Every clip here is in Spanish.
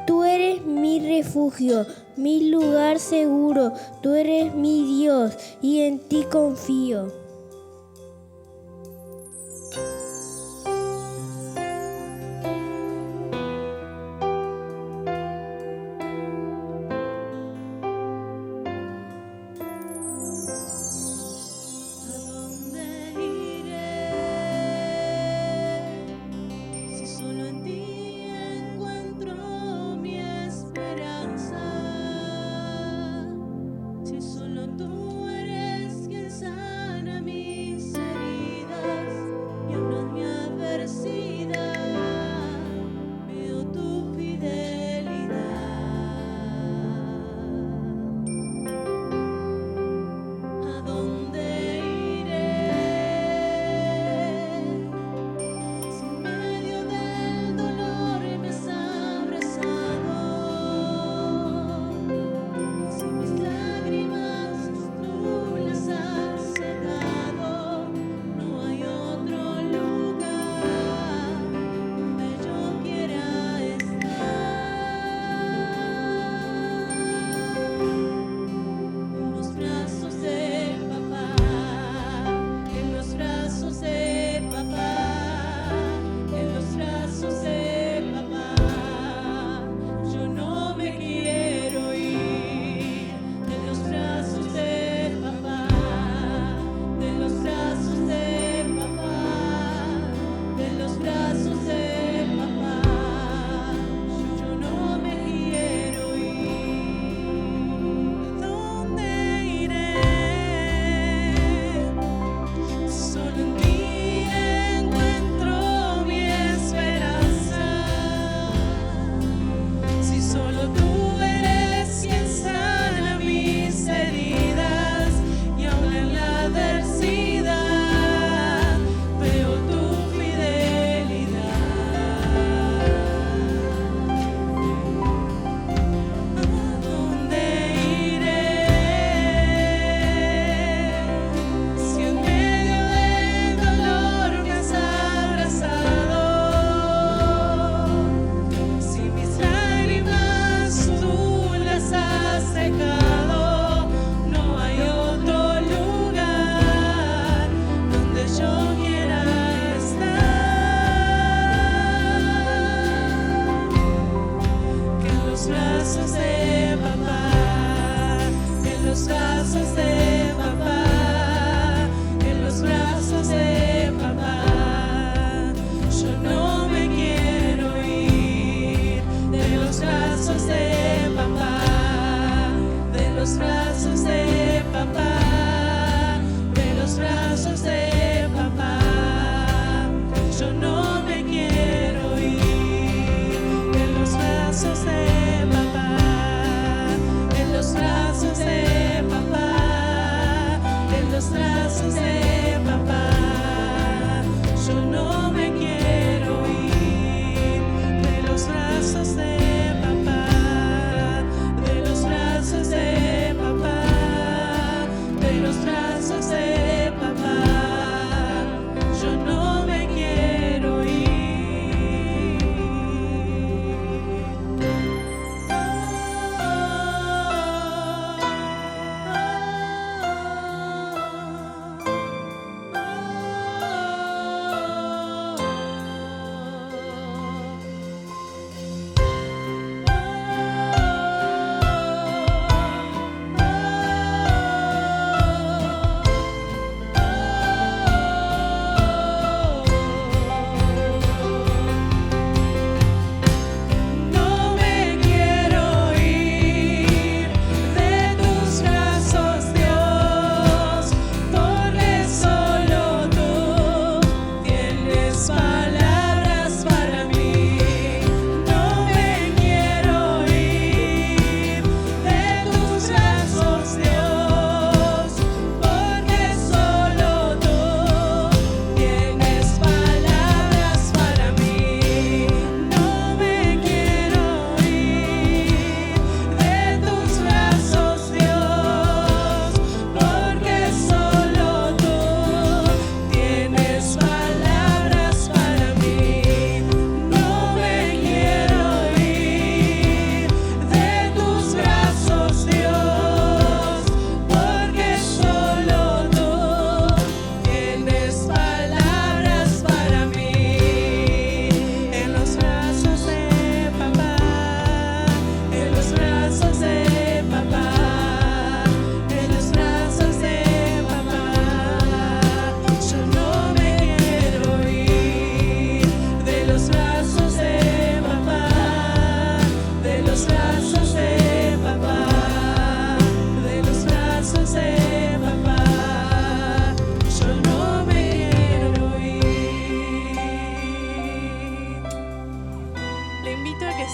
Tú eres mi refugio, mi lugar seguro. Tú eres mi Dios y en ti confío. Solo tú eres quien sana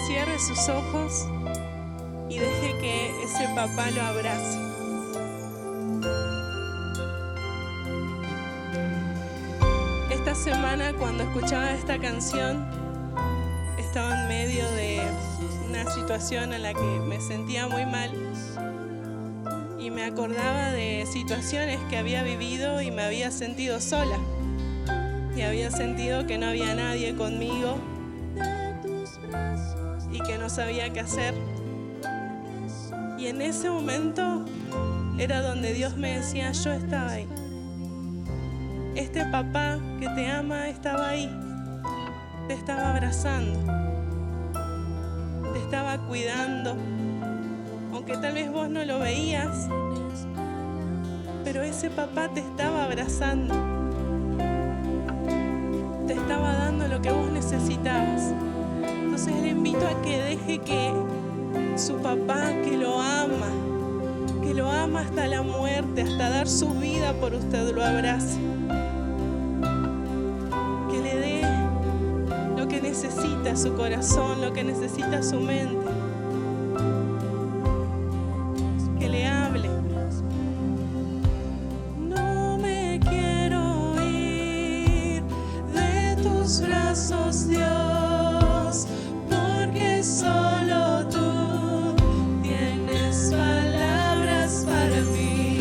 cierre sus ojos y deje que ese papá lo abrace. Esta semana, cuando escuchaba esta canción, estaba en medio de una situación en la que me sentía muy mal y me acordaba de situaciones que había vivido y me había sentido sola y había sentido que no había nadie conmigo y que no sabía qué hacer. Y en ese momento era donde Dios me decía, yo estaba ahí. Este papá que te ama estaba ahí, te estaba abrazando, te estaba cuidando, aunque tal vez vos no lo veías, pero ese papá te estaba abrazando, te estaba dando lo que vos necesitabas. Entonces le invito a que deje que su papá, que lo ama hasta la muerte, hasta dar su vida por usted, lo abrace. Que le dé lo que necesita su corazón, lo que necesita su mente. Que le hable. No me quiero ir de tus brazos, Dios, porque solo tú tienes palabras para mí.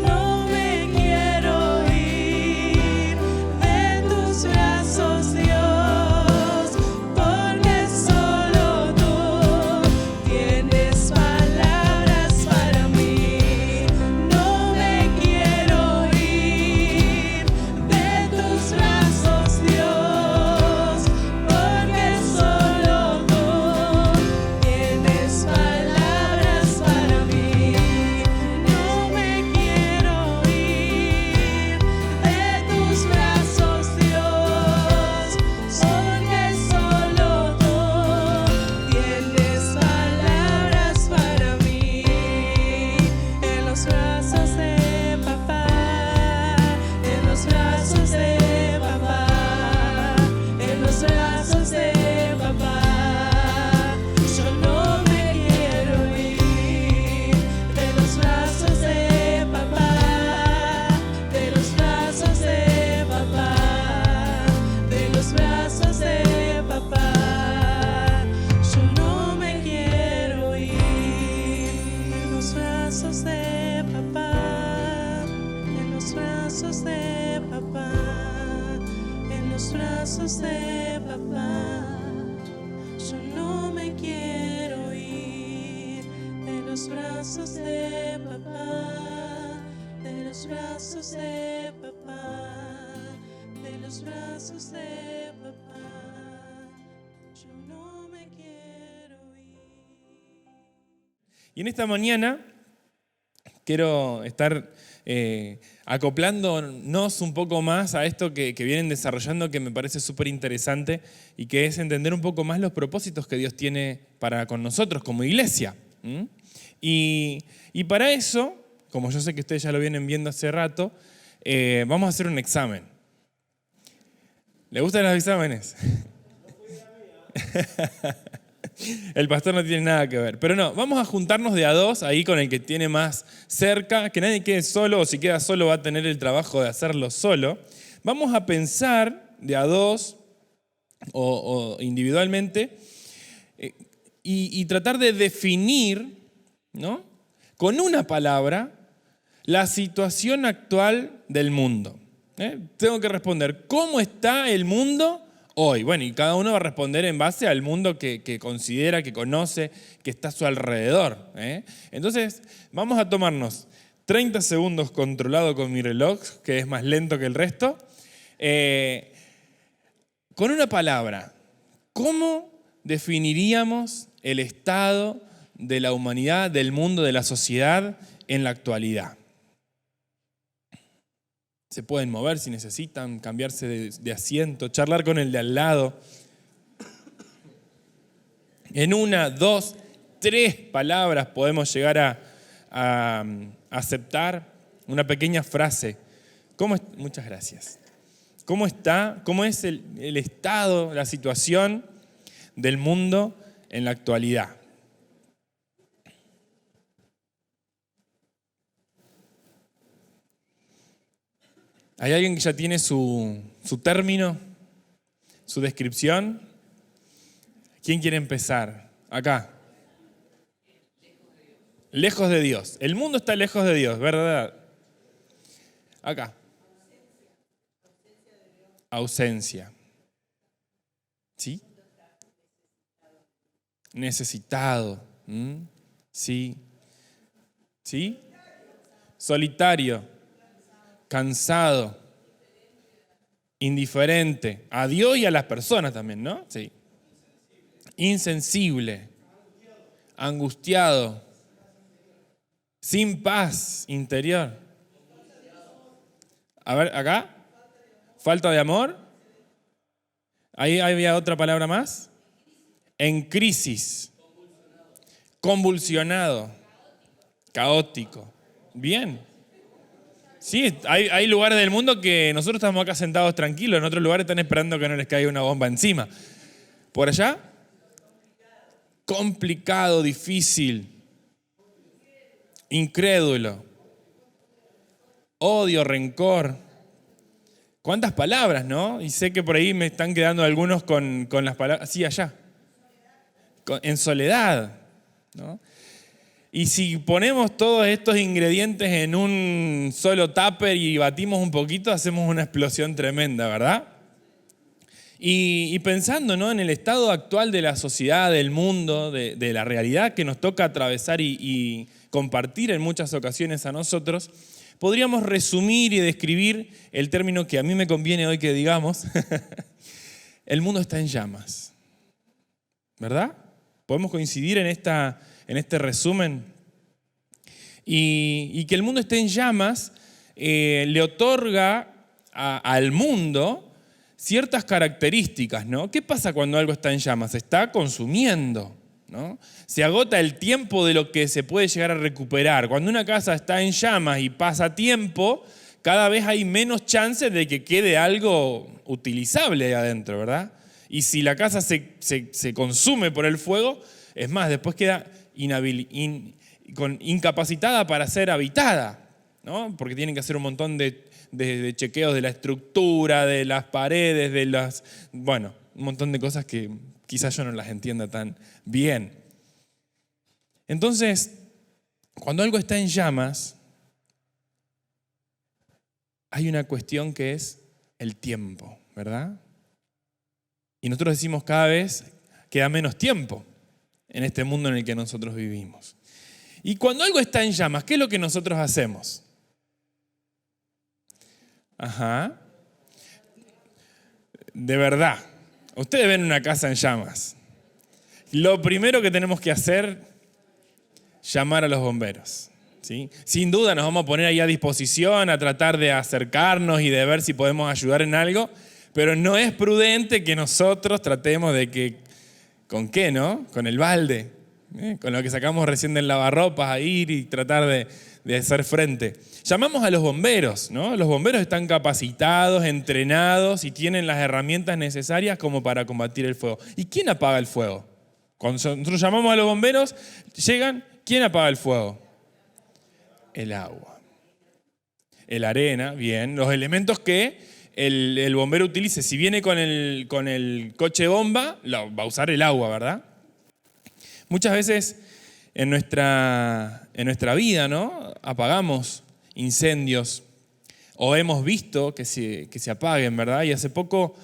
No me quiero ir de tus brazos, Dios, porque solo tú tienes palabras para mí. No me quiero ir de tus brazos, Dios, porque solo tú tienes palabras para mí. No me quiero ir de tus brazos, Dios, porque solo tú tienes palabras para mí. En los brazos de papá, en los brazos de papá, en los brazos de papá, yo no me quiero ir de los brazos de papá, de los brazos de papá, de los brazos de papá, yo no me quiero ir en los brazos de papá, en los brazos de papá, en los brazos de papá, yo no me quiero ir de los brazos de papá, de los brazos de papá, de los brazos de papá, yo no me quiero ir. Y en esta mañana quiero estar acoplándonos un poco más a esto que vienen desarrollando, que me parece súper interesante y que es entender un poco más los propósitos que Dios tiene para con nosotros como iglesia. Y para eso, como yo sé que ustedes ya lo vienen viendo hace rato, vamos a hacer un examen. ¿Les gustan los exámenes? El pastor no tiene nada que ver. Pero no, vamos a juntarnos de a dos ahí con el que tiene más cerca, que nadie quede solo, o si queda solo va a tener el trabajo de hacerlo solo. Vamos a pensar de a dos o individualmente y tratar de definir, ¿no?, con una palabra la situación actual del mundo. Tengo que responder, ¿cómo está el mundo hoy? Bueno, y cada uno va a responder en base al mundo que considera, que conoce, que está a su alrededor. Entonces, vamos a tomarnos 30 segundos controlado con mi reloj, que es más lento que el resto. Con una palabra, ¿cómo definiríamos el estado de la humanidad, del mundo, de la sociedad en la actualidad? Se pueden mover si necesitan, cambiarse de asiento, charlar con el de al lado. En 1, 2, 3 palabras podemos llegar a aceptar una pequeña frase. Muchas gracias. ¿Cómo está? ¿Cómo es el estado, la situación del mundo en la actualidad. ¿Hay alguien que ya tiene su término, su descripción? ¿Quién quiere empezar? Acá. Lejos de Dios. El mundo está lejos de Dios, ¿verdad? Acá. Ausencia. ¿Sí? Necesitado. Sí. ¿Sí? Solitario. Cansado. Indiferente. A Dios y a las personas también, ¿no? Sí. Insensible. Angustiado. Sin paz interior. A ver, acá. Falta de amor. Ahí había otra palabra más. En crisis. Convulsionado. Caótico. Bien. Sí, hay lugares del mundo que nosotros estamos acá sentados tranquilos, en otros lugares están esperando que no les caiga una bomba encima. Por allá, complicado, difícil, incrédulo, odio, rencor. ¿Cuántas palabras, no? Y sé que por ahí me están quedando algunos con las palabras, sí, allá, en soledad, ¿no? Y si ponemos todos estos ingredientes en un solo tupper y batimos un poquito, hacemos una explosión tremenda, ¿verdad? Y pensando, ¿no?, en el estado actual de la sociedad, del mundo, de la realidad que nos toca atravesar y compartir en muchas ocasiones a nosotros, podríamos resumir y describir el término que a mí me conviene hoy que digamos. El mundo está en llamas, ¿verdad? ¿Podemos coincidir en este resumen? Y que el mundo esté en llamas le otorga al mundo ciertas características, ¿no? ¿Qué pasa cuando algo está en llamas? Se está consumiendo, ¿no? Se agota el tiempo de lo que se puede llegar a recuperar. Cuando una casa está en llamas y pasa tiempo, cada vez hay menos chances de que quede algo utilizable ahí adentro, ¿verdad? Y si la casa se consume por el fuego, es más, después queda incapacitada para ser habitada, ¿no? Porque tienen que hacer un montón de chequeos de la estructura, de las paredes, un montón de cosas que quizás yo no las entienda tan bien. Entonces, cuando algo está en llamas, hay una cuestión que es el tiempo, ¿verdad? Y nosotros decimos cada vez queda menos tiempo en este mundo en el que nosotros vivimos. Y cuando algo está en llamas, ¿qué es lo que nosotros hacemos? Ajá. De verdad, ustedes ven una casa en llamas. Lo primero que tenemos que hacer, llamar a los bomberos, ¿sí? Sin duda nos vamos a poner ahí a disposición, a tratar de acercarnos y de ver si podemos ayudar en algo, pero no es prudente que nosotros tratemos de que, ¿con qué, no? Con el balde, con lo que sacamos recién del lavarropas, a ir y tratar de hacer frente. Llamamos a los bomberos, ¿no? Los bomberos están capacitados, entrenados y tienen las herramientas necesarias como para combatir el fuego. ¿Y quién apaga el fuego? Cuando nosotros llamamos a los bomberos, llegan, ¿quién apaga el fuego? El agua. El arena, bien. Los elementos que el bombero utilice. Si viene con el coche bomba, va a usar el agua, ¿verdad? Muchas veces en nuestra vida, ¿no?, apagamos incendios o hemos visto que se apaguen, ¿verdad? Y hace poco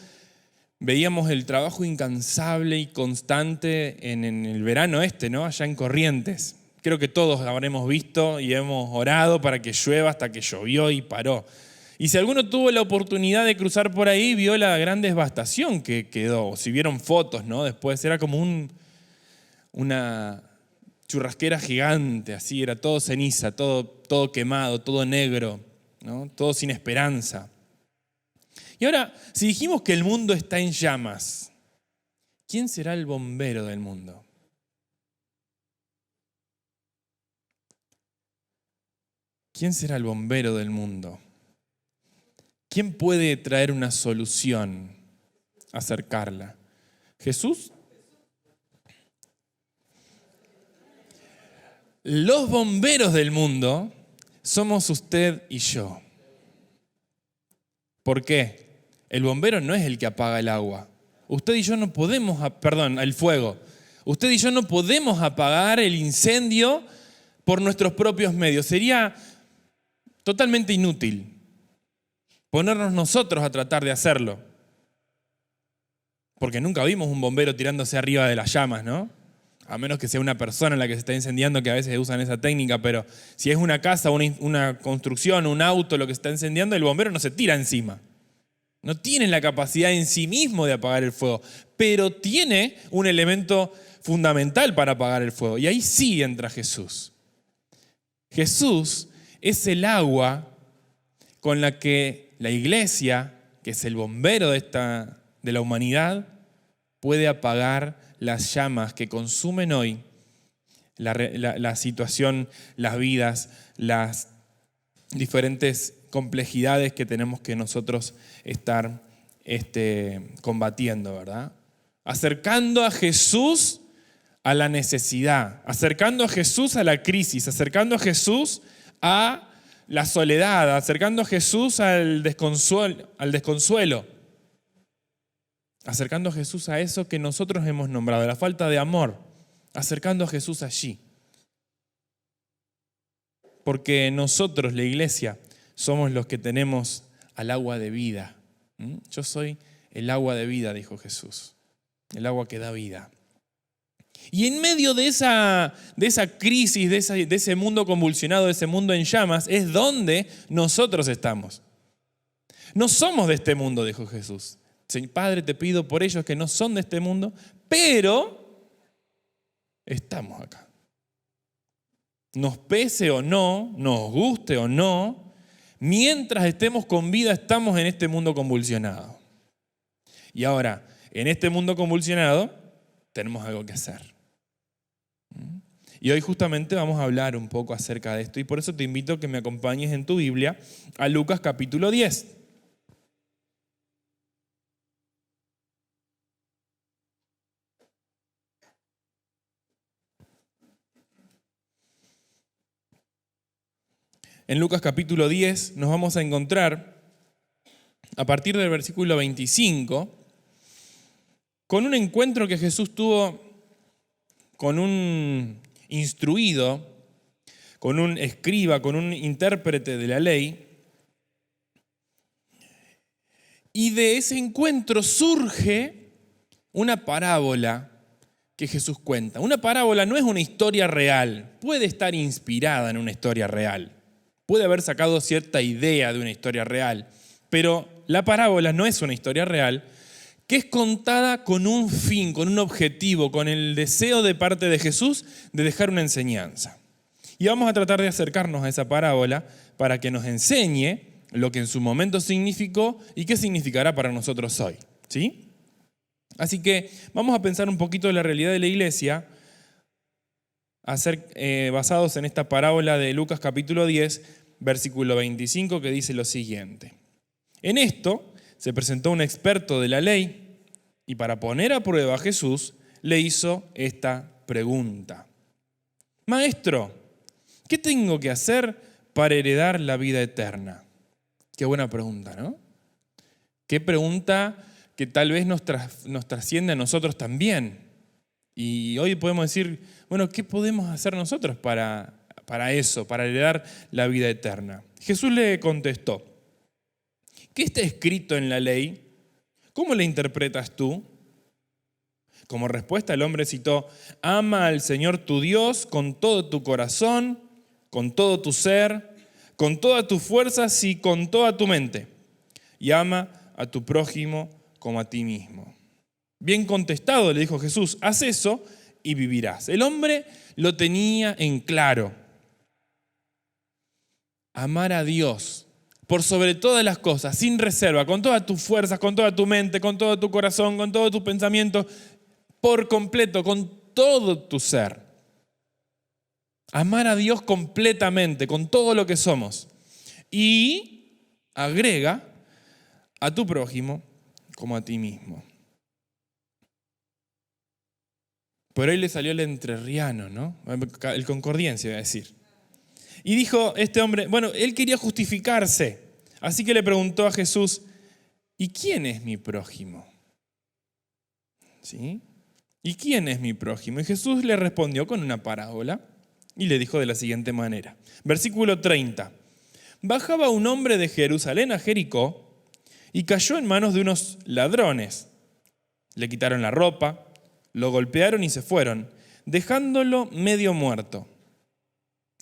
veíamos el trabajo incansable y constante en el verano ¿no? Allá en Corrientes. Creo que todos habremos visto y hemos orado para que llueva hasta que llovió y paró. Y si alguno tuvo la oportunidad de cruzar por ahí, vio la gran devastación que quedó. O si vieron fotos, ¿no? Después era como una churrasquera gigante, así, era todo ceniza, todo quemado, todo negro, ¿no? Todo sin esperanza. Y ahora, si dijimos que el mundo está en llamas, ¿quién será el bombero del mundo? ¿Quién será el bombero del mundo? ¿Quién puede traer una solución, acercarla? ¿Jesús? los bomberos del mundo somos usted y yo. ¿Por qué? El bombero no es el que apaga el agua. Usted y yo no podemos, el fuego. Usted y yo no podemos apagar el incendio por nuestros propios medios. Sería totalmente inútil ponernos nosotros a tratar de hacerlo. Porque nunca vimos un bombero tirándose arriba de las llamas, ¿no? A menos que sea una persona en la que se está incendiando, que a veces usan esa técnica, pero si es una casa, una construcción, un auto, lo que se está incendiando, el bombero no se tira encima. No tiene la capacidad en sí mismo de apagar el fuego, pero tiene un elemento fundamental para apagar el fuego. Y ahí sí entra Jesús. Jesús es el agua con la que la iglesia, que es el bombero de la humanidad, puede apagar las llamas que consumen hoy la situación, las vidas, las diferentes complejidades que tenemos que nosotros estar combatiendo, ¿verdad? Acercando a Jesús a la necesidad, acercando a Jesús a la crisis, acercando a Jesús a la soledad, acercando a Jesús al desconsuelo, acercando a Jesús a eso que nosotros hemos nombrado, la falta de amor, acercando a Jesús allí. Porque nosotros, la iglesia, somos los que tenemos al agua de vida. Yo soy el agua de vida, dijo Jesús, el agua que da vida. Y en medio de esa crisis, de ese mundo convulsionado, de ese mundo en llamas, es donde nosotros estamos. No somos de este mundo, dijo Jesús. Padre, te pido por ellos que no son de este mundo, pero estamos acá. Nos pese o no, nos guste o no, mientras estemos con vida estamos en este mundo convulsionado. Y ahora, en este mundo convulsionado, tenemos algo que hacer. Y hoy justamente vamos a hablar un poco acerca de esto y por eso te invito a que me acompañes en tu Biblia a Lucas capítulo 10. En Lucas capítulo 10 nos vamos a encontrar, a partir del versículo 25, con un encuentro que Jesús tuvo con un instruido, con un escriba, con un intérprete de la ley. Y de ese encuentro surge una parábola que Jesús cuenta. Una parábola no es una historia real, puede estar inspirada en una historia real. Puede haber sacado cierta idea de una historia real, pero la parábola no es una historia real, que es contada con un fin, con un objetivo, con el deseo de parte de Jesús de dejar una enseñanza. Y vamos a tratar de acercarnos a esa parábola para que nos enseñe lo que en su momento significó y qué significará para nosotros hoy. ¿Sí? Así que vamos a pensar un poquito de la realidad de la iglesia, basados en esta parábola de Lucas capítulo 10, versículo 25, que dice lo siguiente. En esto se presentó un experto de la ley y para poner a prueba a Jesús le hizo esta pregunta. Maestro, ¿qué tengo que hacer para heredar la vida eterna? Qué buena pregunta, ¿no? Qué pregunta que tal vez nos trasciende a nosotros también. Y hoy podemos decir, bueno, ¿qué podemos hacer nosotros para eso, para heredar la vida eterna? Jesús le contestó, ¿qué está escrito en la ley? ¿Cómo la interpretas tú? Como respuesta el hombre citó, ama al Señor tu Dios con todo tu corazón, con todo tu ser, con todas tus fuerzas y con toda tu mente. Y ama a tu prójimo como a ti mismo. Bien contestado, le dijo Jesús, haz eso y vivirás. El hombre lo tenía en claro. Amar a Dios por sobre todas las cosas, sin reserva, con todas tus fuerzas, con toda tu mente, con todo tu corazón, con todo tu pensamiento, por completo, con todo tu ser. Amar a Dios completamente, con todo lo que somos. Y agrega a tu prójimo como a ti mismo. Pero ahí le salió el entrerriano, ¿no? El concordiense, iba a decir. Y dijo este hombre, bueno, él quería justificarse. Así que le preguntó a Jesús, ¿y quién es mi prójimo? ¿Sí? ¿Y quién es mi prójimo? Y Jesús le respondió con una parábola y le dijo de la siguiente manera. Versículo 30. Bajaba un hombre de Jerusalén a Jericó y cayó en manos de unos ladrones. Le quitaron la ropa, lo golpearon y se fueron, dejándolo medio muerto.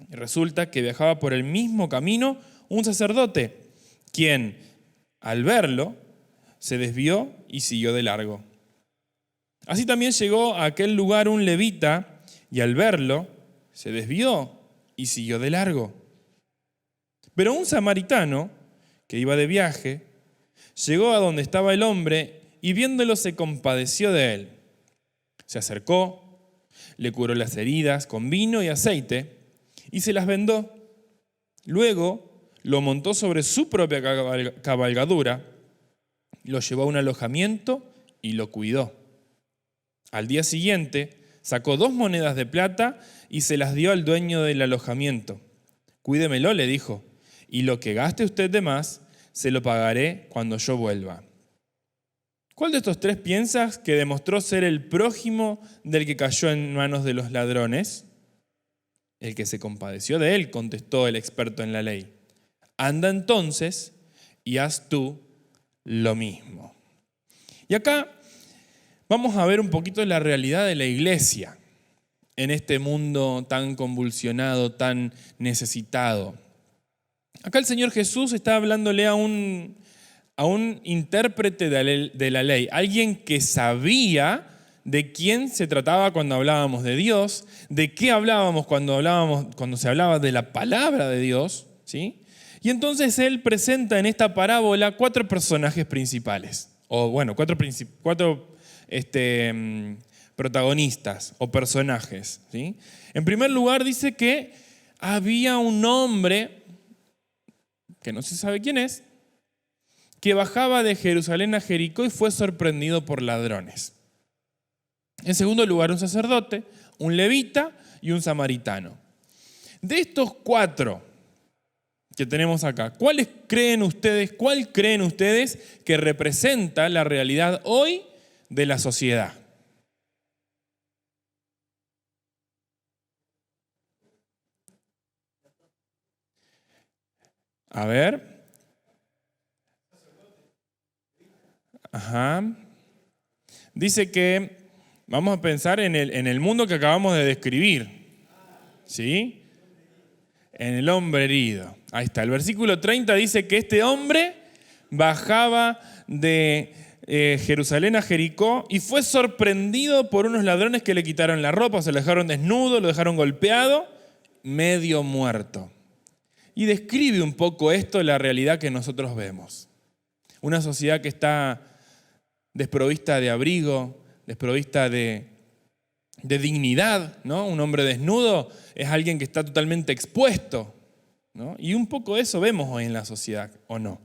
Y resulta que viajaba por el mismo camino un sacerdote, quien, al verlo, se desvió y siguió de largo. Así también llegó a aquel lugar un levita, y al verlo, se desvió y siguió de largo. Pero un samaritano, que iba de viaje, llegó a donde estaba el hombre, y viéndolo se compadeció de él. Se acercó, le curó las heridas con vino y aceite, y se las vendó. Luego lo montó sobre su propia cabalgadura, lo llevó a un alojamiento y lo cuidó. Al día siguiente sacó 2 monedas de plata y se las dio al dueño del alojamiento. Cuídemelo, le dijo, y lo que gaste usted de más, se lo pagaré cuando yo vuelva. ¿Cuál de estos 3 piensas que demostró ser el prójimo del que cayó en manos de los ladrones? El que se compadeció de él, contestó el experto en la ley. Anda entonces y haz tú lo mismo. Y acá vamos a ver un poquito la realidad de la iglesia en este mundo tan convulsionado, tan necesitado. Acá el Señor Jesús está hablándole a un intérprete de la ley, alguien que sabía de quién se trataba cuando hablábamos de Dios, de qué hablábamos cuando se hablaba de la palabra de Dios, ¿sí? Y entonces él presenta en esta parábola 4 personajes principales, o bueno, 4 protagonistas o personajes, ¿sí? En primer lugar dice que había un hombre, que no se sabe quién es, que bajaba de Jerusalén a Jericó y fue sorprendido por ladrones. En segundo lugar, un sacerdote, un levita y un samaritano. De estos 4 que tenemos acá, ¿cuál creen ustedes que representa la realidad hoy de la sociedad? A ver. Ajá. Dice que vamos a pensar en el mundo que acabamos de describir, ¿sí? En el hombre herido. Ahí está. El versículo 30 dice que este hombre bajaba de Jerusalén a Jericó y fue sorprendido por unos ladrones que le quitaron la ropa, se lo dejaron desnudo, lo dejaron golpeado, medio muerto. Y describe un poco esto, la realidad que nosotros vemos. Una sociedad que está desprovista de abrigo, desprovista de dignidad, ¿no? Un hombre desnudo es alguien que está totalmente expuesto, ¿no? Y un poco eso vemos hoy en la sociedad, ¿o no?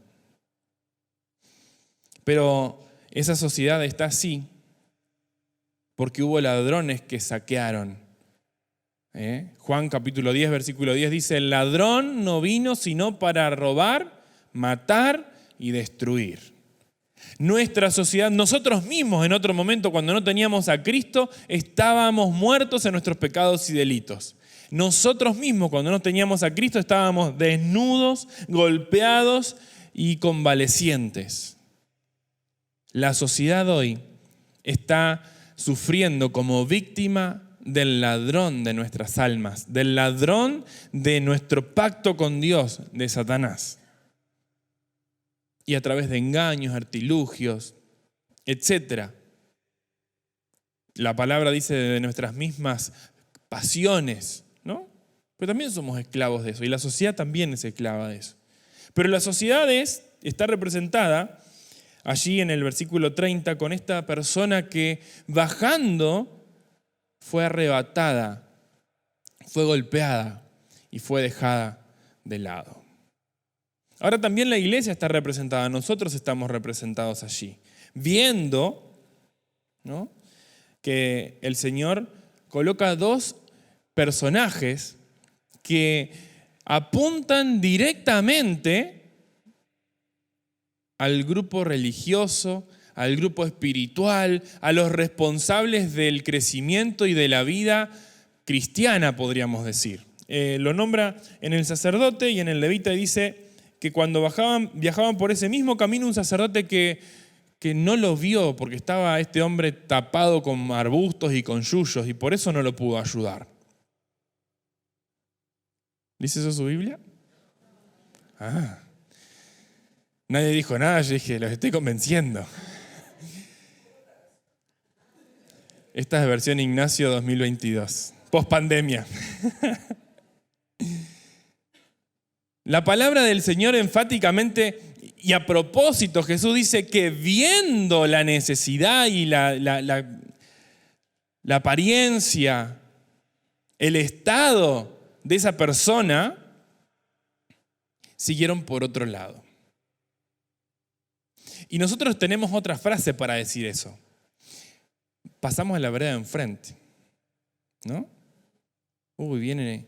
Pero esa sociedad está así porque hubo ladrones que saquearon. Juan capítulo 10, versículo 10 dice, el ladrón no vino sino para robar, matar y destruir. Nuestra sociedad, nosotros mismos en otro momento cuando no teníamos a Cristo, estábamos muertos en nuestros pecados y delitos. Nosotros mismos cuando no teníamos a Cristo estábamos desnudos, golpeados y convalecientes. La sociedad hoy está sufriendo como víctima del ladrón de nuestras almas, del ladrón de nuestro pacto con Dios, de Satanás. Y a través de engaños, artilugios, etc. La palabra dice de nuestras mismas pasiones, ¿no? Pero también somos esclavos de eso, y la sociedad también es esclava de eso. Pero la sociedad está representada allí en el versículo 30 con esta persona que bajando fue arrebatada, fue golpeada y fue dejada de lado. Ahora también la iglesia está representada, nosotros estamos representados allí, viendo, ¿no?, que el Señor coloca dos personajes que apuntan directamente al grupo religioso, al grupo espiritual, a los responsables del crecimiento y de la vida cristiana, podríamos decir. Lo nombra en el sacerdote y en el levita, y dice que cuando viajaban por ese mismo camino, un sacerdote que no lo vio porque estaba este hombre tapado con arbustos y con yuyos, y por eso no lo pudo ayudar. ¿Dice eso su Biblia? Nadie dijo nada, yo dije, los estoy convenciendo. Esta es versión Ignacio 2022, pospandemia. La palabra del Señor enfáticamente y a propósito, Jesús dice que viendo la necesidad y la apariencia, el estado de esa persona, siguieron por otro lado. Y nosotros tenemos otra frase para decir eso. Pasamos a la vereda de enfrente, ¿no? Viene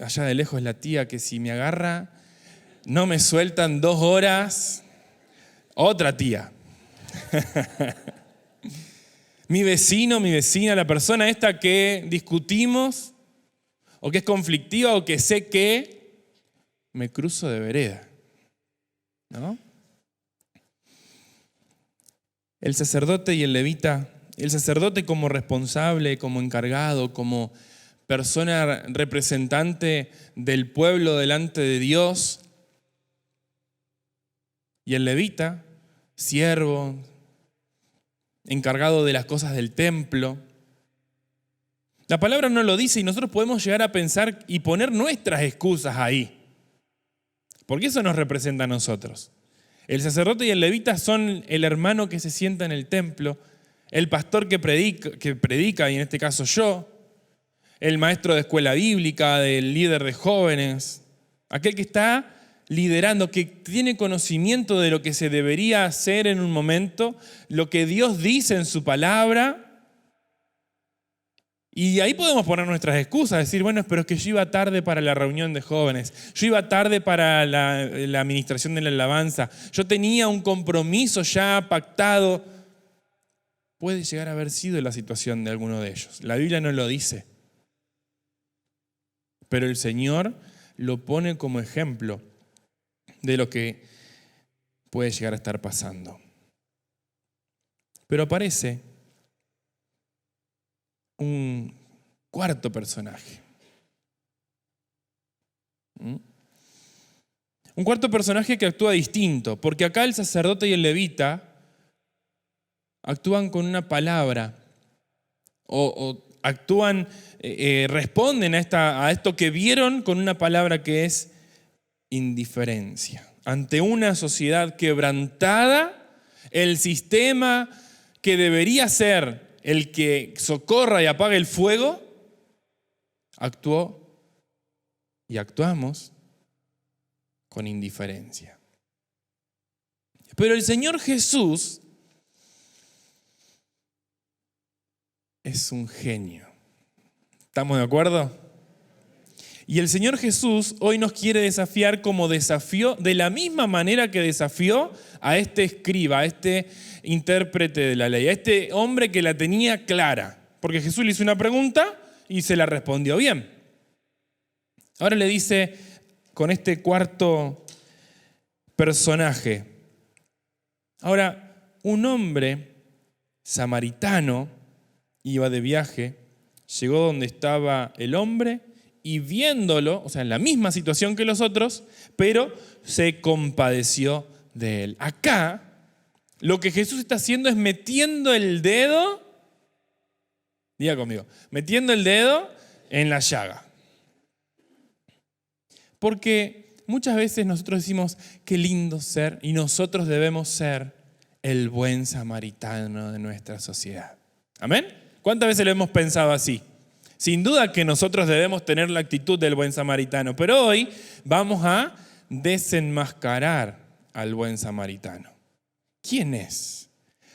allá de lejos la tía que si me agarra, no me sueltan 2 horas. Otra tía. Mi vecino, mi vecina, la persona esta que discutimos, o que es conflictiva, o que sé que me cruzo de vereda, ¿no? El sacerdote y el levita, el sacerdote como responsable, como encargado, como persona representante del pueblo delante de Dios, y el levita, siervo, encargado de las cosas del templo. La palabra no lo dice y nosotros podemos llegar a pensar y poner nuestras excusas ahí, porque eso nos representa a nosotros. El sacerdote y el levita son el hermano que se sienta en el templo, el pastor que predica, y en este caso yo, el maestro de escuela bíblica, el líder de jóvenes, aquel que está liderando, que tiene conocimiento de lo que se debería hacer en un momento, lo que Dios dice en su palabra. Y ahí podemos poner nuestras excusas, decir, bueno, pero es que yo iba tarde para la reunión de jóvenes, yo iba tarde para la administración de la alabanza, yo tenía un compromiso ya pactado. Puede llegar a haber sido la situación de alguno de ellos. La Biblia no lo dice. Pero el Señor lo pone como ejemplo de lo que puede llegar a estar pasando. Pero aparece un cuarto personaje. Un cuarto personaje que actúa distinto, porque acá el sacerdote y el levita actúan con una palabra o actúan, responden a esto que vieron con una palabra que es indiferencia. Ante una sociedad quebrantada, el sistema que debería ser el que socorra y apague el fuego, actuó y actuamos con indiferencia. Pero el Señor Jesús es un genio. ¿Estamos de acuerdo? Y el Señor Jesús hoy nos quiere desafiar como desafió, de la misma manera que desafió a este escriba, a este intérprete de la ley, a este hombre que la tenía clara. Porque Jesús le hizo una pregunta y se la respondió bien. Ahora le dice con este cuarto personaje. Ahora, un hombre samaritano iba de viaje, llegó donde estaba el hombre y viéndolo, o sea, en la misma situación que los otros, pero se compadeció de él. Acá, lo que Jesús está haciendo es metiendo el dedo, diga conmigo, metiendo el dedo en la llaga. Porque muchas veces nosotros decimos, qué lindo ser, y nosotros debemos ser el buen samaritano de nuestra sociedad. ¿Amén? ¿Cuántas veces lo hemos pensado así? Sin duda que nosotros debemos tener la actitud del buen samaritano, pero hoy vamos a desenmascarar al buen samaritano. ¿Quién es?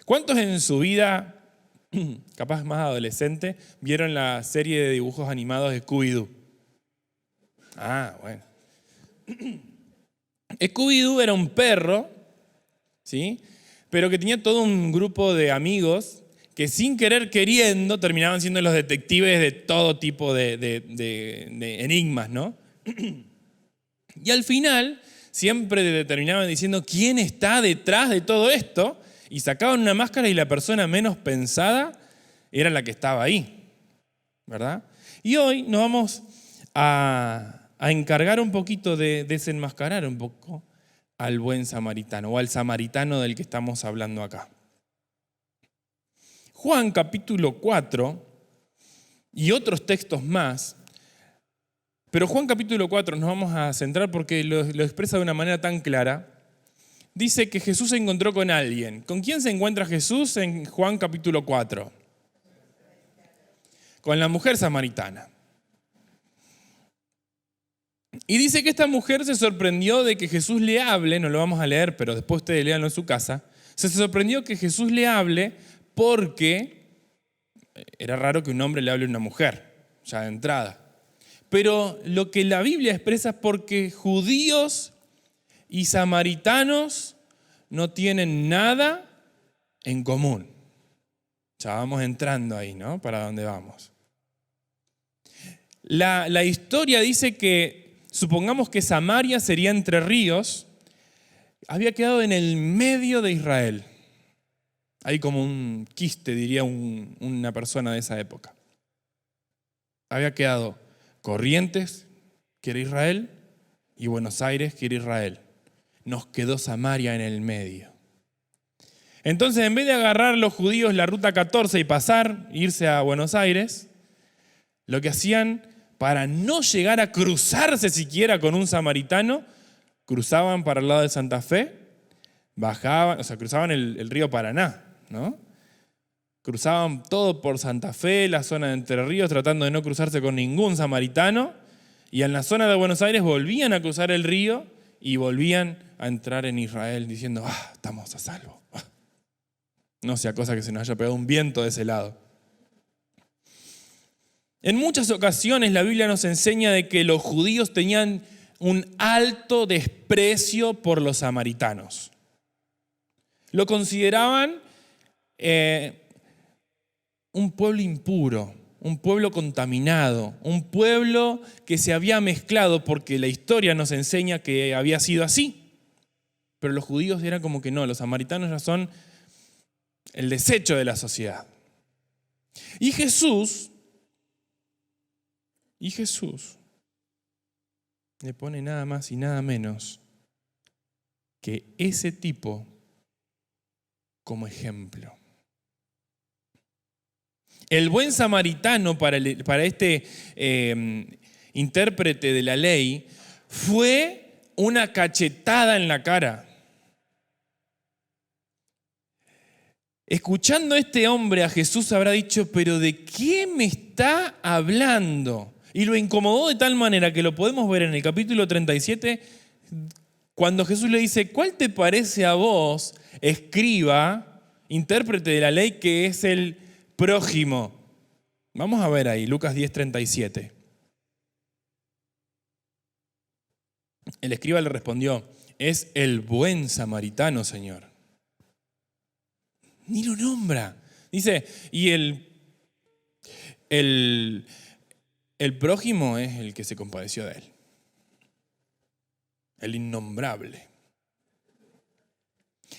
¿Cuántos en su vida capaz más adolescente, vieron la serie de dibujos animados de Scooby-Doo. Ah, bueno. Scooby-Doo era un perro, ¿sí? Pero que tenía todo un grupo de amigos que sin querer queriendo terminaban siendo los detectives de todo tipo de enigmas, ¿no? Y al final siempre terminaban diciendo quién está detrás de todo esto y sacaban una máscara y la persona menos pensada era la que estaba ahí, ¿verdad? Y hoy nos vamos a encargar un poquito de desenmascarar un poco al buen samaritano o al samaritano del que estamos hablando acá. Juan capítulo 4 y otros textos más, pero Juan capítulo 4 nos vamos a centrar porque lo expresa de una manera tan clara. Dice que Jesús se encontró con alguien. ¿Con quién se encuentra Jesús en Juan capítulo 4? Con la mujer samaritana. Y dice que esta mujer se sorprendió de que Jesús le hable, no lo vamos a leer, pero después ustedes léanlo en su casa, se sorprendió que Jesús le hable porque era raro que un hombre le hable a una mujer, ya de entrada. Pero lo que la Biblia expresa es porque judíos y samaritanos no tienen nada en común. Ya vamos entrando ahí, ¿no? ¿Para dónde vamos? La historia dice que, supongamos que Samaria sería Entre Ríos, había quedado en el medio de Israel. Hay como un quiste, diría una persona de esa época. Había quedado Corrientes, que era Israel, y Buenos Aires, que era Israel. Nos quedó Samaria en el medio. Entonces, en vez de agarrar los judíos la ruta 14 y pasar, irse a Buenos Aires, lo que hacían para no llegar a cruzarse siquiera con un samaritano, cruzaban para el lado de Santa Fe, bajaban, cruzaban el río Paraná, ¿no? Cruzaban todo por Santa Fe, la zona de Entre Ríos, tratando de no cruzarse con ningún samaritano, y en la zona de Buenos Aires volvían a cruzar el río y volvían a entrar en Israel diciendo, estamos a salvo. No sea cosa que se nos haya pegado un viento de ese lado. En muchas ocasiones la Biblia nos enseña de que los judíos tenían un alto desprecio por los samaritanos. Lo consideraban un pueblo impuro, un pueblo contaminado, un pueblo que se había mezclado porque la historia nos enseña que había sido así. Pero los judíos eran como que no, los samaritanos ya son el desecho de la sociedad. Y Jesús le pone nada más y nada menos que ese tipo como ejemplo. El buen samaritano para este intérprete de la ley fue una cachetada en la cara. Escuchando a este hombre a Jesús habrá dicho, pero ¿de qué me está hablando? Y lo incomodó de tal manera que lo podemos ver en el capítulo 37, cuando Jesús le dice, ¿cuál te parece a vos, escriba, intérprete de la ley, que es el prójimo? Vamos a ver ahí, Lucas 10:37. El escriba le respondió, es el buen samaritano, Señor. Ni lo nombra. Dice, y el prójimo es el que se compadeció de él. El innombrable.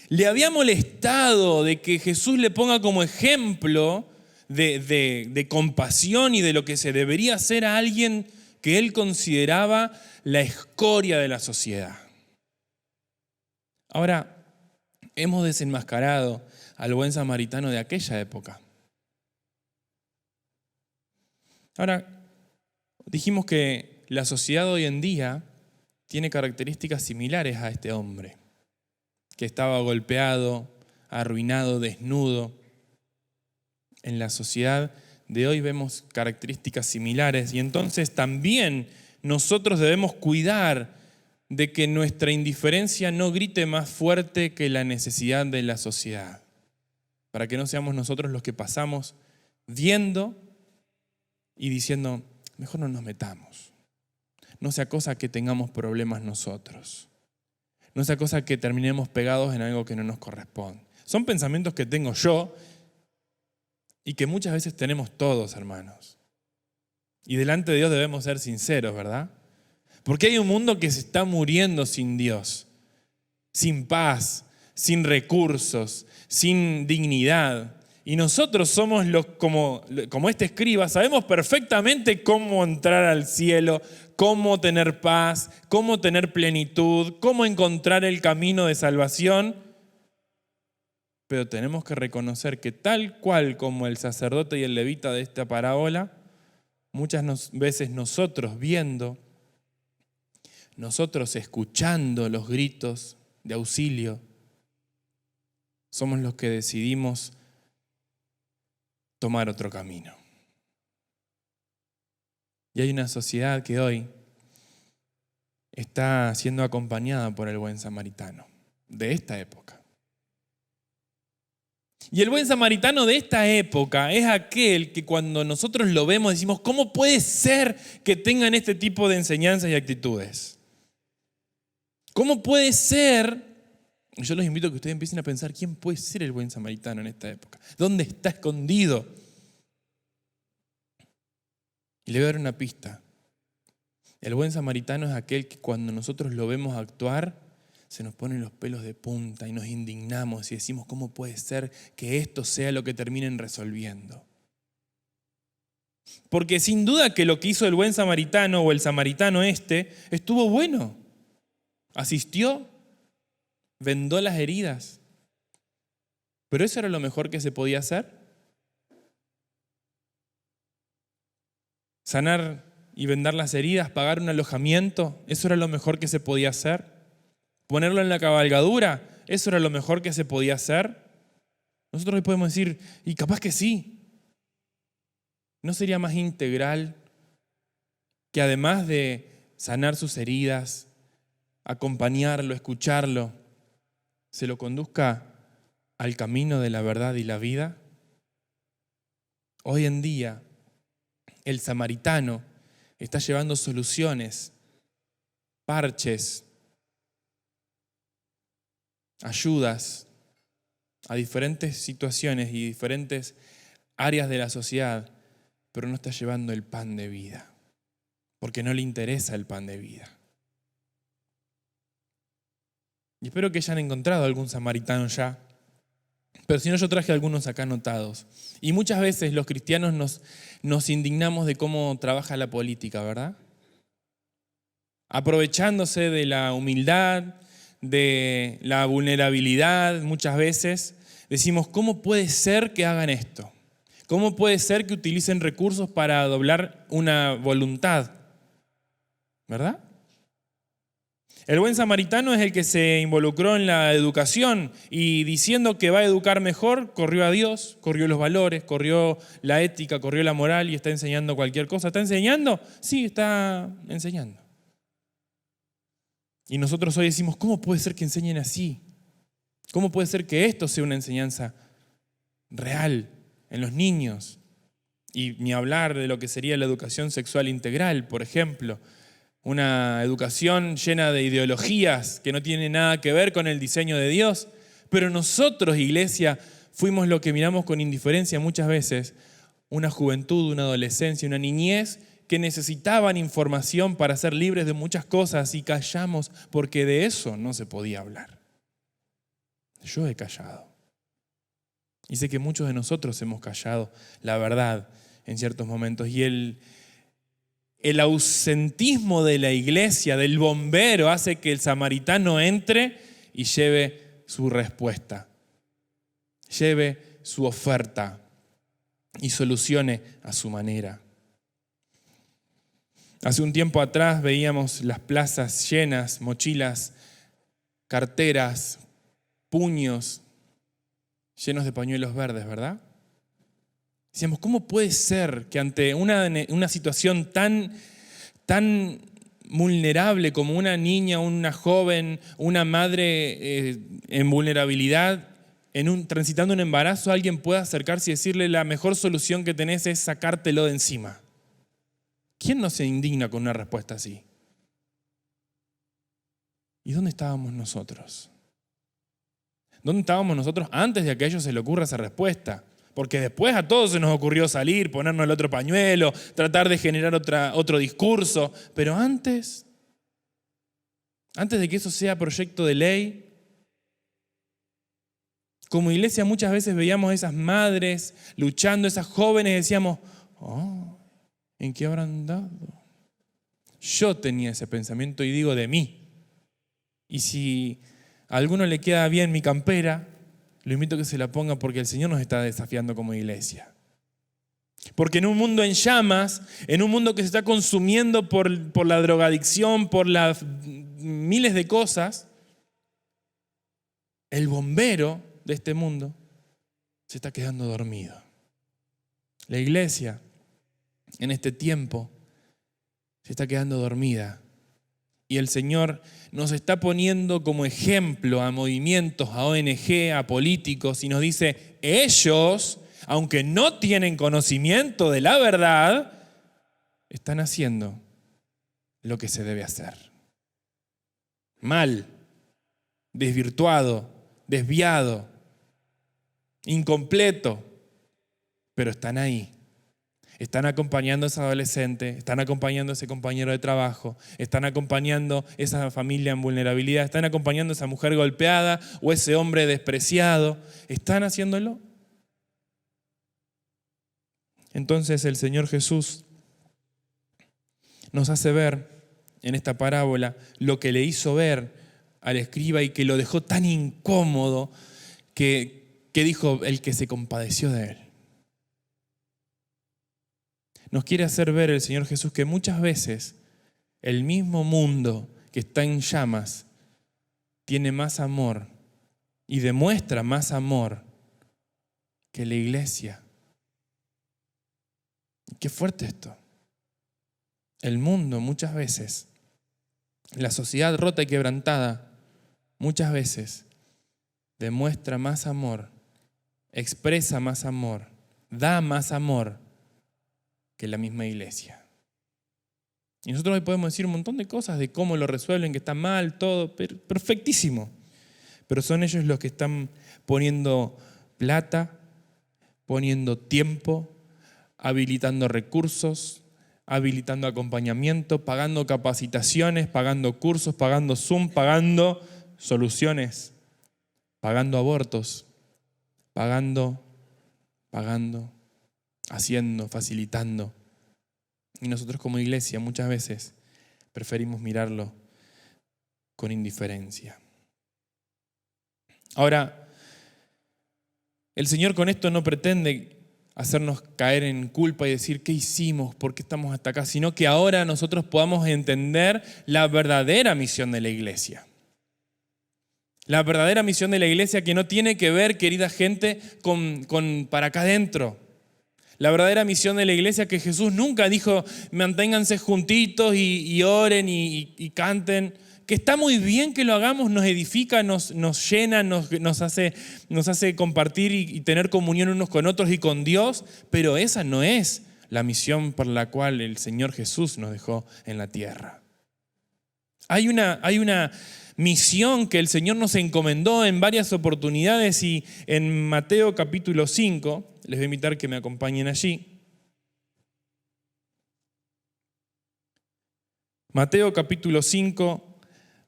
Le había molestado de que Jesús le ponga como ejemplo de compasión y de lo que se debería hacer a alguien que él consideraba la escoria de la sociedad. Ahora, hemos desenmascarado al buen samaritano de aquella época. Ahora, dijimos que la sociedad hoy en día tiene características similares a este hombre, que estaba golpeado, arruinado, desnudo. En la sociedad de hoy vemos características similares y entonces también nosotros debemos cuidar de que nuestra indiferencia no grite más fuerte que la necesidad de la sociedad. para que no seamos nosotros los que pasamos viendo y diciendo, mejor no nos metamos. No sea cosa que tengamos problemas nosotros. No sea cosa que terminemos pegados en algo que no nos corresponde. Son pensamientos que tengo yo y que muchas veces tenemos todos, hermanos. Y delante de Dios debemos ser sinceros, ¿verdad? Porque hay un mundo que se está muriendo sin Dios, sin paz, sin recursos, sin dignidad. Y nosotros somos como este escriba, sabemos perfectamente cómo entrar al cielo, cómo tener paz, cómo tener plenitud, cómo encontrar el camino de salvación. Pero tenemos que reconocer que tal cual como el sacerdote y el levita de esta parábola, muchas veces nosotros viendo, nosotros escuchando los gritos de auxilio, somos los que decidimos tomar otro camino. Y hay una sociedad que hoy está siendo acompañada por el buen samaritano de esta época. Y el buen samaritano de esta época es aquel que cuando nosotros lo vemos decimos, ¿cómo puede ser que tengan este tipo de enseñanzas y actitudes? ¿Cómo puede ser? Yo los invito a que ustedes empiecen a pensar quién puede ser el buen samaritano en esta época. ¿Dónde está escondido? Y le voy a dar una pista. El buen samaritano es aquel que cuando nosotros lo vemos actuar, se nos ponen los pelos de punta y nos indignamos y decimos, ¿cómo puede ser que esto sea lo que terminen resolviendo? Porque sin duda que lo que hizo el buen samaritano o el samaritano estuvo bueno. Asistió, vendó las heridas. ¿Pero eso era lo mejor que se podía hacer? Sanar y vendar las heridas, pagar un alojamiento, ¿eso era lo mejor que se podía hacer? Ponerlo en la cabalgadura, ¿eso era lo mejor que se podía hacer? Nosotros hoy podemos decir, y capaz que sí. ¿No sería más integral que además de sanar sus heridas, acompañarlo, escucharlo, se lo conduzca al camino de la verdad y la vida? Hoy en día, el samaritano está llevando soluciones, parches, ayudas a diferentes situaciones y diferentes áreas de la sociedad, pero no está llevando el pan de vida, porque no le interesa el pan de vida. Y espero que hayan encontrado algún samaritano ya, pero si no, yo traje algunos acá anotados. Y muchas veces los cristianos nos indignamos de cómo trabaja la política, ¿verdad? Aprovechándose de la humildad, de la vulnerabilidad, muchas veces decimos, ¿cómo puede ser que hagan esto? ¿Cómo puede ser que utilicen recursos para doblar una voluntad? ¿Verdad? El buen samaritano es el que se involucró en la educación y diciendo que va a educar mejor, corrió a Dios, corrió los valores, corrió la ética, corrió la moral y está enseñando cualquier cosa. ¿Está enseñando? Sí, está enseñando. Y nosotros hoy decimos, ¿cómo puede ser que enseñen así? ¿Cómo puede ser que esto sea una enseñanza real en los niños? Y ni hablar de lo que sería la educación sexual integral, por ejemplo. Una educación llena de ideologías que no tiene nada que ver con el diseño de Dios. Pero nosotros, iglesia, fuimos lo que miramos con indiferencia muchas veces. Una juventud, una adolescencia, una niñez que necesitaban información para ser libres de muchas cosas y callamos porque de eso no se podía hablar. Yo he callado. Y sé que muchos de nosotros hemos callado la verdad en ciertos momentos. Y el ausentismo de la iglesia, del bombero, hace que el samaritano entre y lleve su respuesta, lleve su oferta y solucione a su manera. Hace un tiempo atrás veíamos las plazas llenas, mochilas, carteras, puños llenos de pañuelos verdes, ¿verdad? Decíamos, ¿cómo puede ser que ante una situación tan vulnerable como una niña, una joven, una madre en vulnerabilidad, transitando un embarazo, alguien pueda acercarse y decirle la mejor solución que tenés es sacártelo de encima. ¿Quién no se indigna con una respuesta así? ¿Y dónde estábamos nosotros? ¿Dónde estábamos nosotros antes de que a ellos se le ocurra esa respuesta? Porque después a todos se nos ocurrió salir, ponernos el otro pañuelo, tratar de generar otro discurso. Pero antes de que eso sea proyecto de ley, como iglesia muchas veces veíamos a esas madres luchando, esas jóvenes, y decíamos, ¿en qué habrán dado? Yo tenía ese pensamiento y digo de mí. Y si a alguno le queda bien mi campera, lo invito a que se la ponga porque el Señor nos está desafiando como iglesia. Porque en un mundo en llamas, en un mundo que se está consumiendo por la drogadicción, por las miles de cosas, el bombero de este mundo se está quedando dormido. La iglesia en este tiempo se está quedando dormida. Y el Señor nos está poniendo como ejemplo a movimientos, a ONG, a políticos, y nos dice, ellos, aunque no tienen conocimiento de la verdad, están haciendo lo que se debe hacer. Mal, desvirtuado, desviado, incompleto, pero están ahí. Están acompañando a ese adolescente, están acompañando a ese compañero de trabajo, están acompañando a esa familia en vulnerabilidad, están acompañando a esa mujer golpeada o ese hombre despreciado. ¿Están haciéndolo? Entonces el Señor Jesús nos hace ver en esta parábola lo que le hizo ver al escriba y que lo dejó tan incómodo que dijo el que se compadeció de él. Nos quiere hacer ver el Señor Jesús que muchas veces el mismo mundo que está en llamas tiene más amor y demuestra más amor que la iglesia. Qué fuerte esto. El mundo muchas veces, la sociedad rota y quebrantada, muchas veces demuestra más amor, expresa más amor, da más amor que la misma iglesia. Y nosotros hoy podemos decir un montón de cosas de cómo lo resuelven, que está mal, todo, perfectísimo. Pero son ellos los que están poniendo plata, poniendo tiempo, habilitando recursos, habilitando acompañamiento, pagando capacitaciones, pagando cursos, pagando Zoom, pagando soluciones, pagando abortos, pagando, haciendo, facilitando. Y nosotros como iglesia muchas veces preferimos mirarlo con indiferencia. Ahora, el Señor con esto no pretende hacernos caer en culpa y decir ¿qué hicimos? ¿Por qué estamos hasta acá? Sino que ahora nosotros podamos entender la verdadera misión de la iglesia. La verdadera misión de la iglesia que no tiene que ver, querida gente, con para acá adentro. La verdadera misión de la iglesia que Jesús nunca dijo manténganse juntitos y oren y canten. Que está muy bien que lo hagamos, nos edifica, nos llena, nos hace compartir y tener comunión unos con otros y con Dios, pero esa no es la misión por la cual el Señor Jesús nos dejó en la tierra. Hay una misión que el Señor nos encomendó en varias oportunidades y en Mateo capítulo 5, les voy a invitar que me acompañen allí. Mateo capítulo 5,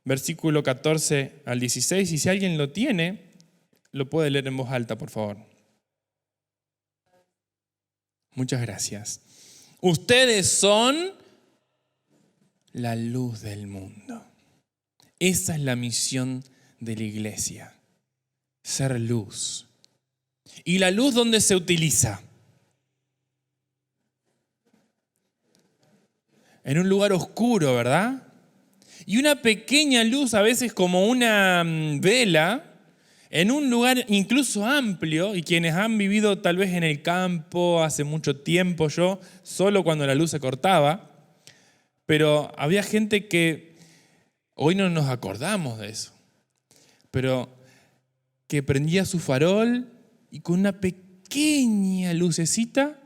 versículo 14 al 16, y si alguien lo tiene, lo puede leer en voz alta, por favor. Muchas gracias. Ustedes son la luz del mundo. Esa es la misión de la iglesia, ser luz. ¿Y la luz dónde se utiliza? En un lugar oscuro, ¿verdad? Y una pequeña luz, a veces como una vela, en un lugar incluso amplio, y quienes han vivido tal vez en el campo hace mucho tiempo, yo solo cuando la luz se cortaba, pero había gente que hoy no nos acordamos de eso, pero que prendía su farol y con una pequeña lucecita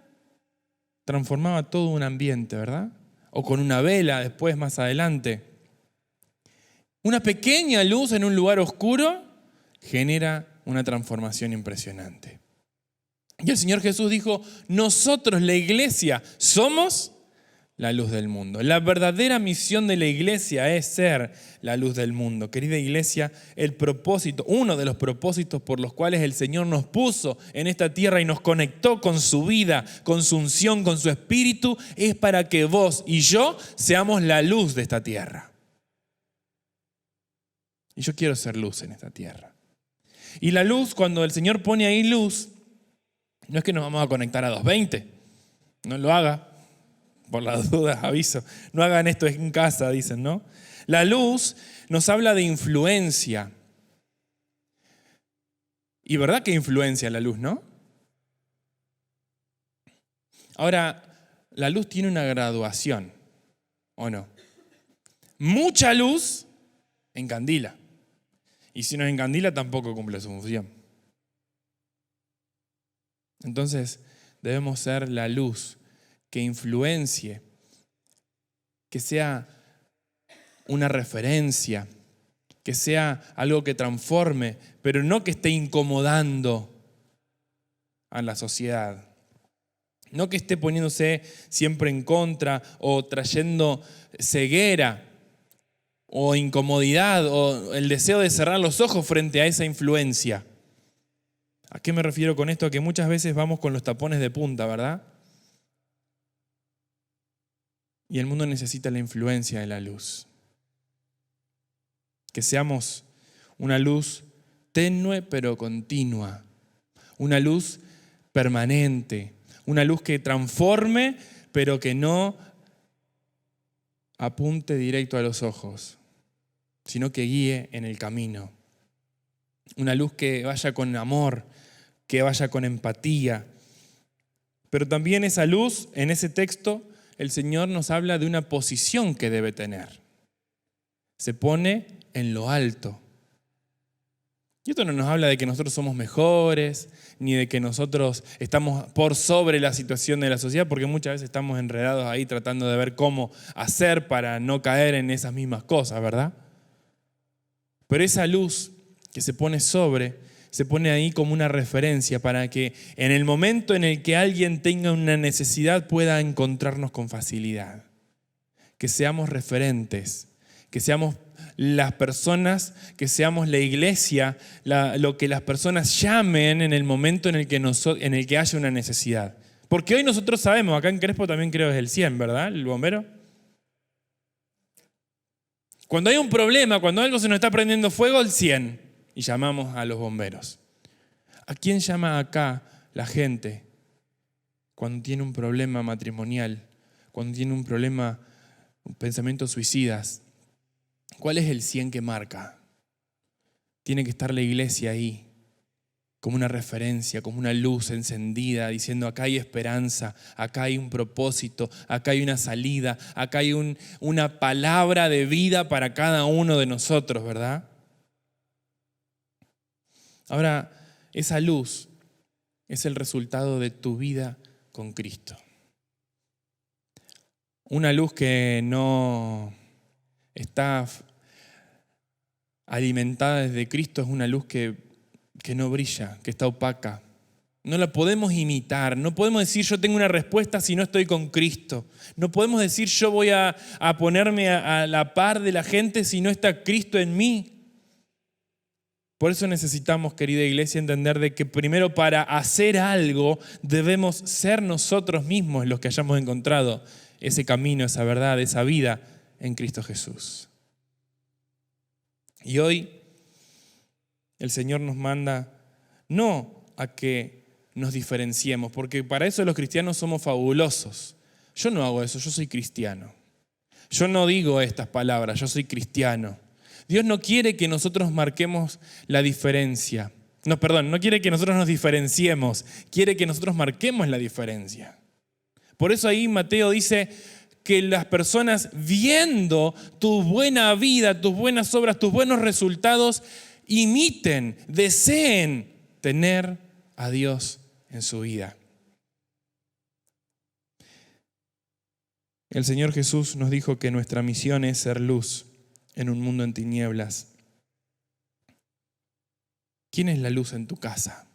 transformaba todo un ambiente, ¿verdad? O con una vela después, más adelante. Una pequeña luz en un lugar oscuro genera una transformación impresionante. Y el Señor Jesús dijo, nosotros, la iglesia, somos la luz del mundo. La verdadera misión de la iglesia es ser la luz del mundo. Querida iglesia, el propósito, uno de los propósitos por los cuales el Señor nos puso en esta tierra y nos conectó con su vida, con su unción, con su espíritu, es para que vos y yo seamos la luz de esta tierra. Y yo quiero ser luz en esta tierra. Y la luz, cuando el Señor pone ahí luz, no es que nos vamos a conectar a 220. No lo haga. Por las dudas, aviso. No hagan esto en casa, dicen, ¿no? La luz nos habla de influencia. Y verdad que influencia la luz, ¿no? Ahora, la luz tiene una graduación, ¿o no? Mucha luz encandila. Y si no encandila, tampoco cumple su función. Entonces, debemos ser la luz que influencie, que sea una referencia, que sea algo que transforme, pero no que esté incomodando a la sociedad. No que esté poniéndose siempre en contra o trayendo ceguera o incomodidad o el deseo de cerrar los ojos frente a esa influencia. ¿A qué me refiero con esto? Que muchas veces vamos con los tapones de punta, ¿verdad? Y el mundo necesita la influencia de la luz. Que seamos una luz tenue pero continua. Una luz permanente. Una luz que transforme pero que no apunte directo a los ojos, sino que guíe en el camino. Una luz que vaya con amor, que vaya con empatía. Pero también esa luz, en ese texto, el Señor nos habla de una posición que debe tener. Se pone en lo alto. Y esto no nos habla de que nosotros somos mejores, ni de que nosotros estamos por sobre la situación de la sociedad, porque muchas veces estamos enredados ahí tratando de ver cómo hacer para no caer en esas mismas cosas, ¿verdad? Pero esa luz que se pone ahí como una referencia para que en el momento en el que alguien tenga una necesidad pueda encontrarnos con facilidad. Que seamos referentes, que seamos las personas, que seamos la iglesia, lo que las personas llamen en el momento en el que haya una necesidad. Porque hoy nosotros sabemos, acá en Crespo también creo que es el 100, ¿verdad? El bombero. Cuando hay un problema, cuando algo se nos está prendiendo fuego, el 100. Y llamamos a los bomberos. ¿A quién llama acá la gente cuando tiene un problema matrimonial, cuando tiene un problema, pensamientos suicidas? ¿Cuál es el 100 que marca? Tiene que estar la iglesia ahí, como una referencia, como una luz encendida, diciendo acá hay esperanza, acá hay un propósito, acá hay una salida, acá hay una palabra de vida para cada uno de nosotros, ¿verdad? Ahora, esa luz es el resultado de tu vida con Cristo. Una luz que no está alimentada desde Cristo es una luz que no brilla, que está opaca. No la podemos imitar, no podemos decir yo tengo una respuesta si no estoy con Cristo. No podemos decir yo voy a ponerme a la par de la gente si no está Cristo en mí. Por eso necesitamos, querida iglesia, entender de que primero para hacer algo debemos ser nosotros mismos los que hayamos encontrado ese camino, esa verdad, esa vida en Cristo Jesús. Y hoy el Señor nos manda no a que nos diferenciemos, porque para eso los cristianos somos fabulosos. Yo no hago eso, yo soy cristiano. Yo no digo estas palabras, yo soy cristiano. Dios no quiere que nosotros marquemos la diferencia. No quiere que nosotros nos diferenciemos, quiere que nosotros marquemos la diferencia. Por eso ahí Mateo dice que las personas viendo tu buena vida, tus buenas obras, tus buenos resultados, imiten, deseen tener a Dios en su vida. El Señor Jesús nos dijo que nuestra misión es ser luz en un mundo en tinieblas. ¿Quién es la luz en tu casa?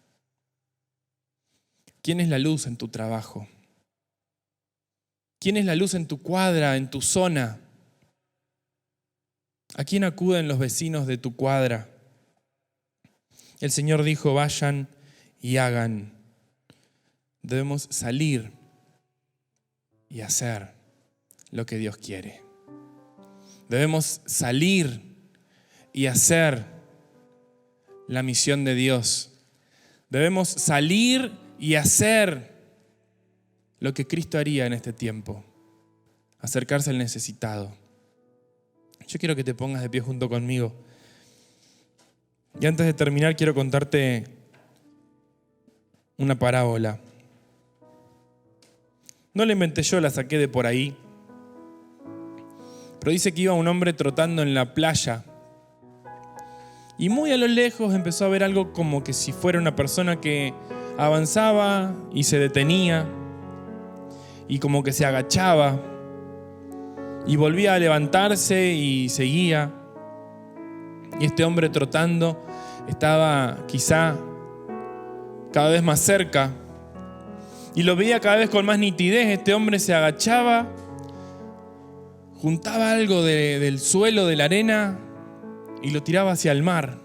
¿Quién es la luz en tu trabajo? ¿Quién es la luz en tu cuadra, en tu zona? ¿A quién acuden los vecinos de tu cuadra? El Señor dijo, vayan y hagan. Debemos salir y hacer lo que Dios quiere. Debemos salir y hacer la misión de Dios. Debemos salir y hacer lo que Cristo haría en este tiempo. Acercarse al necesitado. Yo quiero que te pongas de pie junto conmigo. Y antes de terminar quiero contarte una parábola. No la inventé yo, la saqué de por ahí. Pero dice que iba un hombre trotando en la playa. Y muy a lo lejos empezó a ver algo como que si fuera una persona que avanzaba y se detenía. Y como que se agachaba. Y volvía a levantarse y seguía. Y este hombre trotando estaba quizá cada vez más cerca. Y lo veía cada vez con más nitidez. Este hombre se agachaba, juntaba algo del suelo, de la arena, y lo tiraba hacia el mar.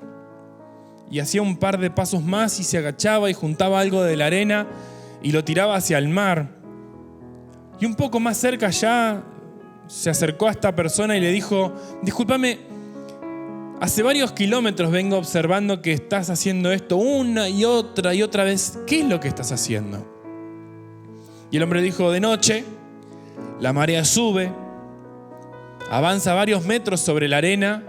Y hacía un par de pasos más y se agachaba y juntaba algo de la arena y lo tiraba hacia el mar. Y un poco más cerca ya se acercó a esta persona y le dijo, discúlpame, hace varios kilómetros vengo observando que estás haciendo esto una y otra vez. ¿Qué es lo que estás haciendo? Y el hombre dijo, de noche la marea sube, avanza varios metros sobre la arena,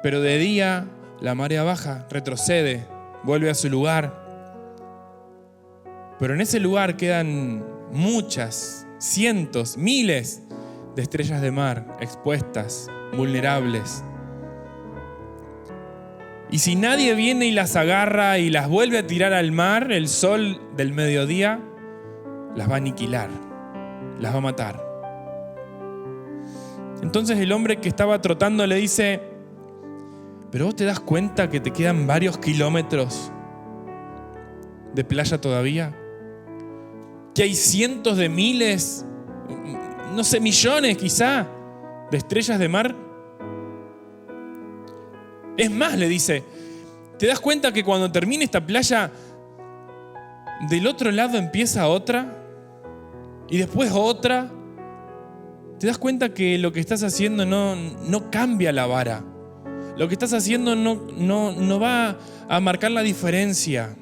pero de día la marea baja, retrocede, vuelve a su lugar. Pero en ese lugar quedan muchas, cientos, miles de estrellas de mar expuestas, vulnerables. Y si nadie viene y las agarra y las vuelve a tirar al mar, el sol del mediodía las va a aniquilar, las va a matar. Entonces el hombre que estaba trotando le dice, ¿pero vos te das cuenta que te quedan varios kilómetros de playa todavía? Que hay cientos de miles, no sé, millones quizá, de estrellas de mar. Es más, le dice, ¿te das cuenta que cuando termine esta playa, del otro lado empieza otra? Y después otra. ¿Te das cuenta que lo que estás haciendo no cambia la vara? Lo que estás haciendo no va a marcar la diferencia.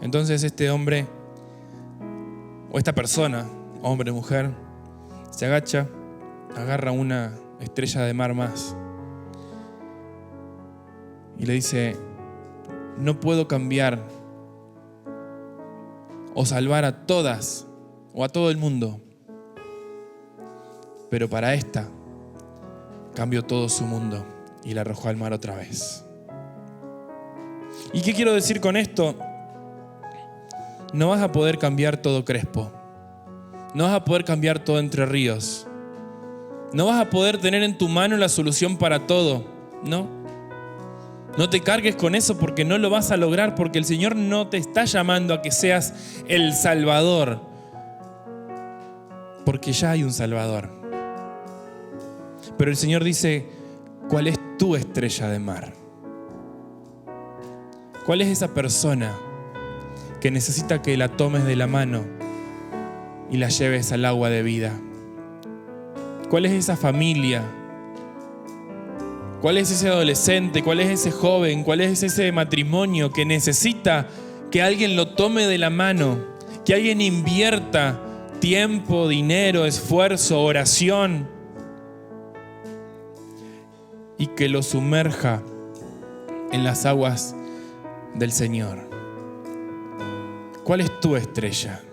Entonces este hombre, o esta persona, hombre, mujer, se agacha, agarra una estrella de mar más y le dice, no puedo cambiar o salvar a todas o a todo el mundo, pero para esta cambió todo su mundo y la arrojó al mar otra vez. ¿Y qué quiero decir con esto? No vas a poder cambiar todo Crespo. No vas a poder cambiar todo Entre Ríos. No vas a poder tener en tu mano la solución para todo. No te cargues con eso porque no lo vas a lograr, porque el Señor no te está llamando a que seas el Salvador, porque ya hay un Salvador. Pero el Señor dice, ¿cuál es tu estrella de mar? ¿Cuál es esa persona que necesita que la tomes de la mano y la lleves al agua de vida? ¿Cuál es esa familia? ¿Cuál es ese adolescente? ¿Cuál es ese joven? ¿Cuál es ese matrimonio que necesita que alguien lo tome de la mano? Que alguien invierta tiempo, dinero, esfuerzo, oración y que lo sumerja en las aguas del Señor. ¿Cuál es tu estrella?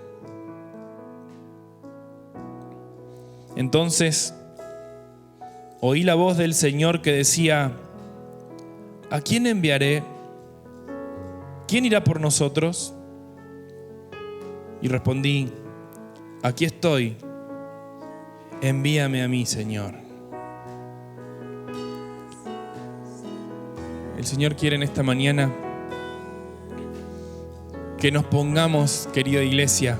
Entonces, oí la voz del Señor que decía: ¿a quién enviaré? ¿Quién irá por nosotros? Y respondí: aquí estoy, envíame a mí, Señor. El Señor quiere en esta mañana que nos pongamos, querida iglesia,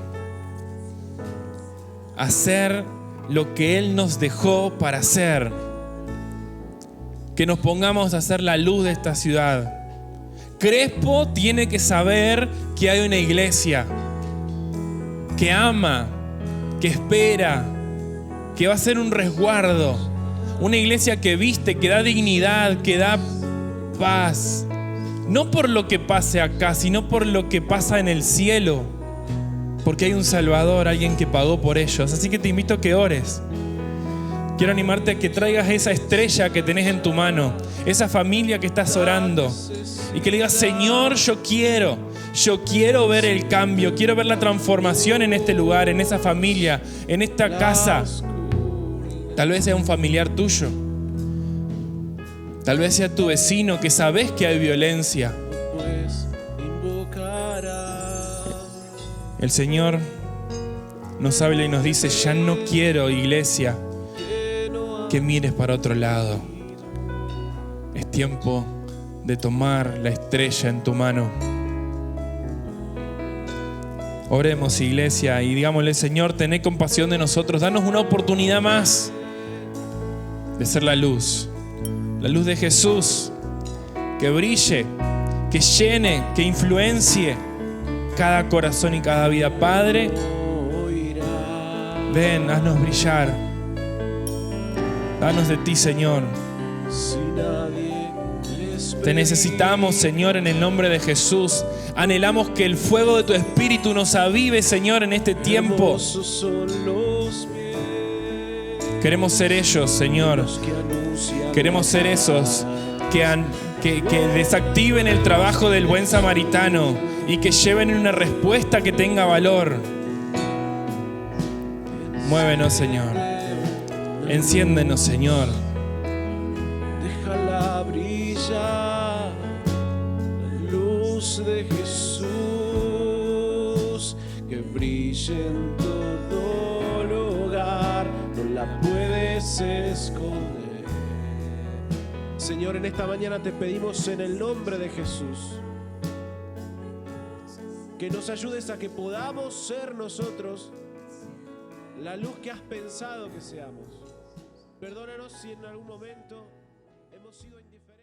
a hacer lo que Él nos dejó para hacer. Que nos pongamos a hacer la luz de esta ciudad. Crespo tiene que saber que hay una iglesia que ama, que espera, que va a ser un resguardo. Una iglesia que viste, que da dignidad, que da paz. No por lo que pase acá, sino por lo que pasa en el cielo. Porque hay un Salvador, alguien que pagó por ellos. Así que te invito a que ores. Quiero animarte a que traigas esa estrella que tenés en tu mano, esa familia que estás orando, y que le digas: Señor, yo quiero ver el cambio, quiero ver la transformación en este lugar, en esa familia, en esta casa. Tal vez sea un familiar tuyo, tal vez sea tu vecino, que sabes que hay violencia. El Señor nos habla y nos dice: ya no quiero, iglesia, que mires para otro lado. Es tiempo de tomar la estrella en tu mano. Oremos, iglesia, y digámosle: Señor, tené compasión de nosotros. Danos una oportunidad más de ser la luz de Jesús, que brille, que llene, que influencie cada corazón y cada vida. Padre, ven, haznos brillar. Danos de ti, Señor. Te necesitamos, Señor, en el nombre de Jesús. Anhelamos que el fuego de tu Espíritu nos avive, Señor, en este tiempo. Queremos ser ellos, Señor. Queremos ser esos que desactiven el trabajo del buen samaritano y que lleven una respuesta que tenga valor. Muévenos, Señor. Enciéndenos, Señor. Déjala brillar, la luz de Jesús, que brille en todo lugar, no la puedes esconder. Señor, en esta mañana te pedimos en el nombre de Jesús que nos ayudes a que podamos ser nosotros la luz que has pensado que seamos. Perdónanos si en algún momento hemos sido indiferentes.